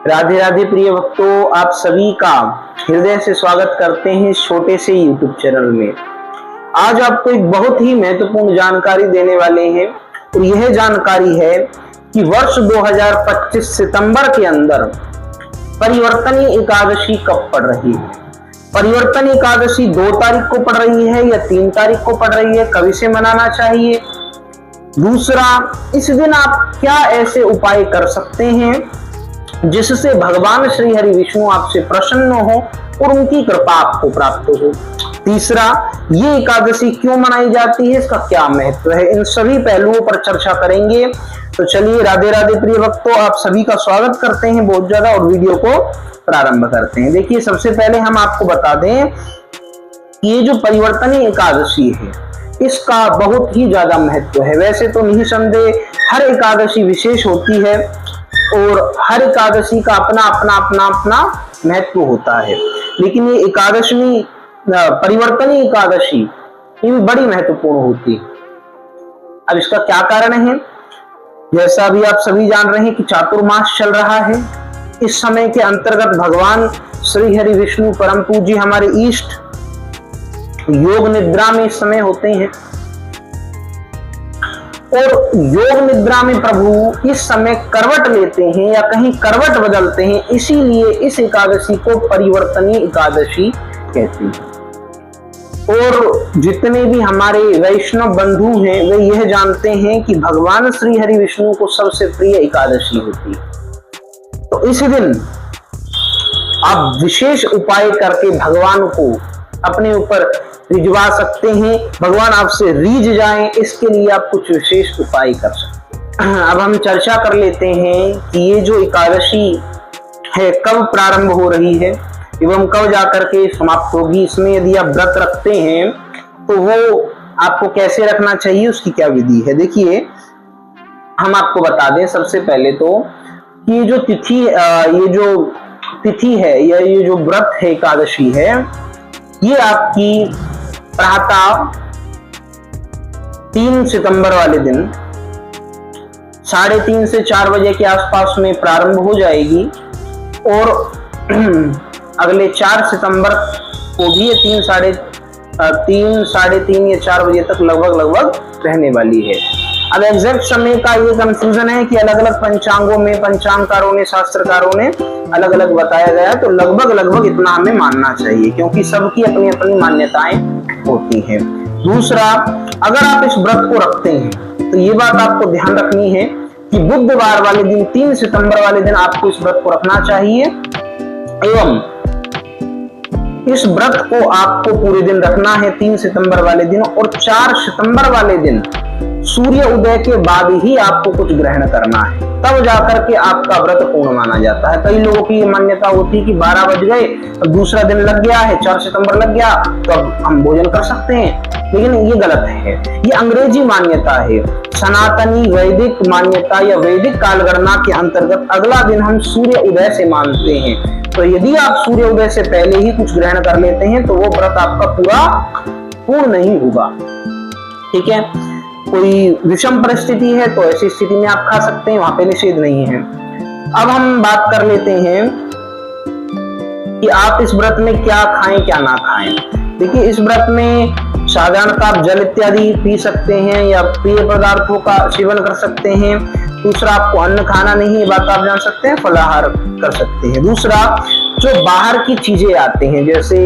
राधे राधे प्रिय भक्तों, आप सभी का हृदय से स्वागत करते हैं छोटे से यूट्यूब चैनल में। आज आपको एक बहुत ही महत्वपूर्ण जानकारी देने वाले हैं और यह जानकारी है कि वर्ष 2025 सितंबर के अंदर परिवर्तनी एकादशी कब पड़ रही है। परिवर्तन एकादशी 2 तारीख को पड़ रही है या 3 तारीख को पड़ रही है, कब इसे मनाना चाहिए। दूसरा, इस दिन आप क्या ऐसे उपाय कर सकते हैं जिससे भगवान श्री हरि विष्णु आपसे प्रसन्न हो और उनकी कृपा आपको प्राप्त हो। तीसरा, ये एकादशी क्यों मनाई जाती है, इसका क्या महत्व है, इन सभी पहलुओं पर चर्चा करेंगे। तो चलिए, राधे राधे प्रिय भक्तों, आप सभी का स्वागत करते हैं बहुत ज्यादा और वीडियो को प्रारंभ करते हैं। देखिए, सबसे पहले हम आपको बता दें कि ये जो परिवर्तनी एकादशी है इसका बहुत ही ज्यादा महत्व है। वैसे तो निसंदेह हर एकादशी विशेष होती है और हर एकादशी का अपना महत्व होता है, लेकिन ये एकादशी परिवर्तनी एकादशी ये भी बड़ी महत्वपूर्ण होती है। अब इसका क्या कारण है, जैसा अभी आप सभी जान रहे हैं कि चातुर्मास चल रहा है। इस समय के अंतर्गत भगवान श्री हरि विष्णु परम पूज्य हमारे इष्ट योग निद्रा में इस समय होते हैं और योग निद्रा में प्रभु इस समय करवट लेते हैं या कहीं करवट बदलते हैं, इसीलिए इस एकादशी को परिवर्तनी एकादशी कहते हैं। और जितने भी हमारे वैष्णव बंधु हैं वे यह जानते हैं कि भगवान श्री हरि विष्णु को सबसे प्रिय एकादशी होती है। तो इस दिन आप विशेष उपाय करके भगवान को अपने ऊपर रिझवा सकते हैं, भगवान आपसे रीझ जाएं, इसके लिए आप कुछ विशेष उपाय कर सकते हैं। अब हम चर्चा कर लेते हैं कि ये जो एकादशी है कब प्रारंभ हो रही है एवं कब जाकर के समाप्त होगी। इसमें यदि आप व्रत रखते हैं तो वो आपको कैसे रखना चाहिए, उसकी क्या विधि है। देखिए, हम आपको बता दें सबसे पहले तो कि ये जो तिथि है या ये जो व्रत है एकादशी है, ये आपकी प्रातः 3 सितंबर वाले दिन 3:30 से 4 बजे के आसपास में प्रारंभ हो जाएगी और अगले 4 सितंबर को भी 3, साढ़े 3 या 4 बजे तक लगभग रहने वाली है। अब एग्जैक्ट समय का ये कंफ्यूजन है कि अलग अलग पंचांगों में पंचांगकारों ने शास्त्रकारों ने अलग अलग बताया गया, तो लगभग इतना हमें मानना चाहिए क्योंकि सबकी अपनी अपनी मान्यताएं होती हैं। दूसरा, अगर आप इस व्रत को रखते हैं तो ये बात आपको ध्यान रखनी है कि बुधवार वाले दिन 3 सितंबर वाले दिन आपको इस व्रत को रखना चाहिए एवं इस व्रत को आपको पूरे दिन रखना है 3 सितंबर वाले दिन, और 4 सितंबर वाले दिन सूर्य उदय के बाद ही आपको कुछ ग्रहण करना है, तब जाकर के आपका व्रत पूर्ण माना जाता है। कई लोगों की ये मान्यता होती है कि 12 बज गए और दूसरा दिन लग गया है, 4 सितंबर लग गया तो अब हम भोजन कर सकते हैं, लेकिन ये गलत है। ये अंग्रेजी मान्यता है। सनातनी वैदिक मान्यता या वैदिक कालगणना के अंतर्गत अगला दिन हम सूर्य उदय से मानते हैं। तो यदि आप सूर्य उदय से पहले ही कुछ ग्रहण कर लेते हैं तो वो व्रत आपका पूर्ण नहीं होगा। ठीक है, कोई विषम परिस्थिति है तो ऐसी स्थिति में आप खा सकते हैं, वहां पे निषेध नहीं है। अब हम बात कर लेते हैं कि आप इस व्रत में क्या खाएं क्या ना खाएं। देखिए, इस व्रत में साधारणतः आप जल इत्यादि पी सकते हैं या पेय पदार्थों का सेवन कर सकते हैं। दूसरा, आपको अन्न खाना नहीं, ये बात आप जान सकते हैं, फलाहार कर सकते हैं। दूसरा, जो बाहर की चीजें आते हैं जैसे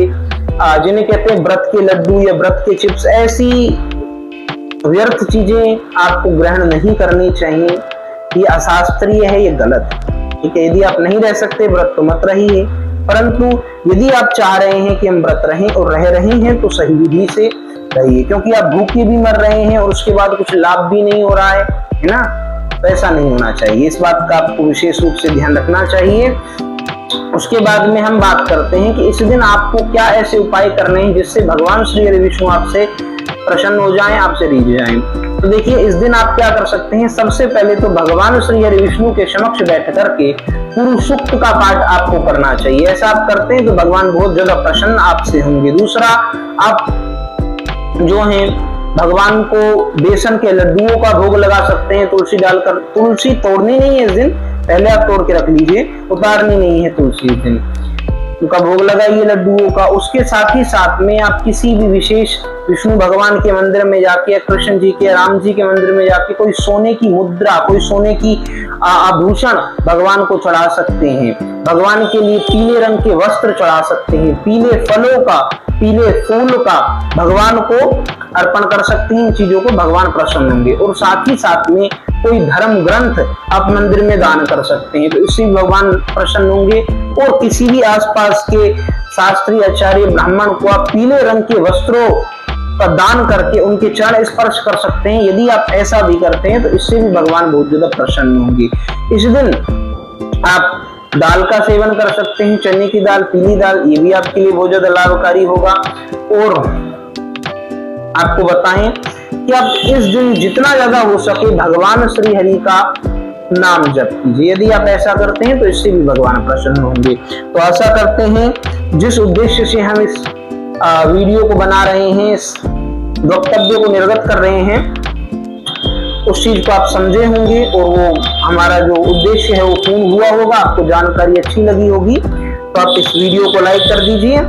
जिन्हें कहते हैं व्रत के लड्डू या व्रत के चिप्स, ऐसी व्यर्थ चीजें आपको ग्रहण नहीं करनी चाहिए। ये अशास्त्रीय है, ये गलत है। ठीक है, यदि आप नहीं रह सकते व्रत तो मत रहिए, परंतु यदि आप चाह रहे हैं कि हम व्रत रहें और रह रहे हैं तो सही विधि से रहिए, क्योंकि आप भूखे भी मर रहे हैं और उसके बाद कुछ लाभ भी नहीं हो रहा है ना, तो ऐसा नहीं होना चाहिए। इस बात का आपको विशेष रूप से ध्यान रखना चाहिए। उसके बाद में हम बात करते हैं कि इस दिन आपको क्या ऐसे उपाय करने हैं जिससे भगवान श्री हरि विष्णु आपसे प्रसन्न हो जाएं, आपसे रीझ जाएं। तो देखिए, इस दिन आप क्या कर सकते हैं। सबसे पहले तो भगवान श्री हरि विष्णु के समक्ष बैठ करके पूर्व सूक्त का पाठ आपको करना चाहिए। ऐसा आप करते हैं तो भगवान बहुत ज्यादा प्रसन्न आपसे होंगे। दूसरा, आप जो है भगवान को बेसन के लड्डुओं का भोग लगा सकते हैं तुलसी डालकर। तुलसी तोड़नी नहीं है इस दिन, पहले आप तोड़ के रख लीजिए, उतारनी नहीं है तुलसी इस दिन। उनका भोग लगाइए लड्डुओं का। उसके साथ ही साथ में आप किसी भी विशेष विष्णु भगवान के मंदिर में जाके या कृष्ण जी के, राम जी के मंदिर में जाके कोई सोने की मुद्रा, कोई सोने की आभूषण भगवान को चढ़ा सकते हैं। भगवान के लिए पीले रंग के वस्त्र चढ़ा सकते हैं, पीले फलों का, पीले फूल का भगवान को अर्पण कर सकते हैं। इन चीजों को भगवान प्रसन्न होंगे। और साथ ही साथ में कोई धर्म ग्रंथ आप मंदिर में दान कर सकते हैं, तो इससे भगवान प्रसन्न होंगे। और किसी भी आसपास के शास्त्री आचार्य ब्राह्मण को आप पीले रंग के वस्त्रों का दान करके उनके चरण स्पर्श कर सकते हैं। यदि आप ऐसा भी करते हैं तो इससे भी भगवान बहुत ज्यादा प्रसन्न होंगे। इस दिन आप दाल का सेवन कर सकते हैं, चने की दाल, पीली दाल, ये भी आपके लिए बहुत ज्यादा लाभकारी होगा। और आपको बताएं कि आप इस दिन जितना ज्यादा हो सके भगवान श्री हरि का नाम जप कीजिए। यदि आप ऐसा करते हैं तो इससे भी भगवान प्रसन्न होंगे। तो आशा करते हैं जिस उद्देश्य से हम इस वीडियो को बना रहे हैं, इस वक्तव्य को निर्गत कर रहे हैं, उस चीज को आप समझे होंगे और वो हमारा जो उद्देश्य है वो पूर्ण हुआ होगा। आपको जानकारी अच्छी लगी होगी तो आप इस वीडियो को लाइक कर दीजिए,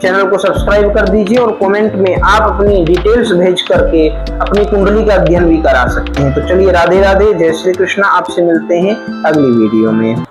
चैनल को सब्सक्राइब कर दीजिए और कमेंट में आप अपनी डिटेल्स भेज करके अपनी कुंडली का अध्ययन भी करा सकते हैं। तो चलिए, राधे राधे, जय श्री कृष्णा। आपसे मिलते हैं अगली वीडियो में।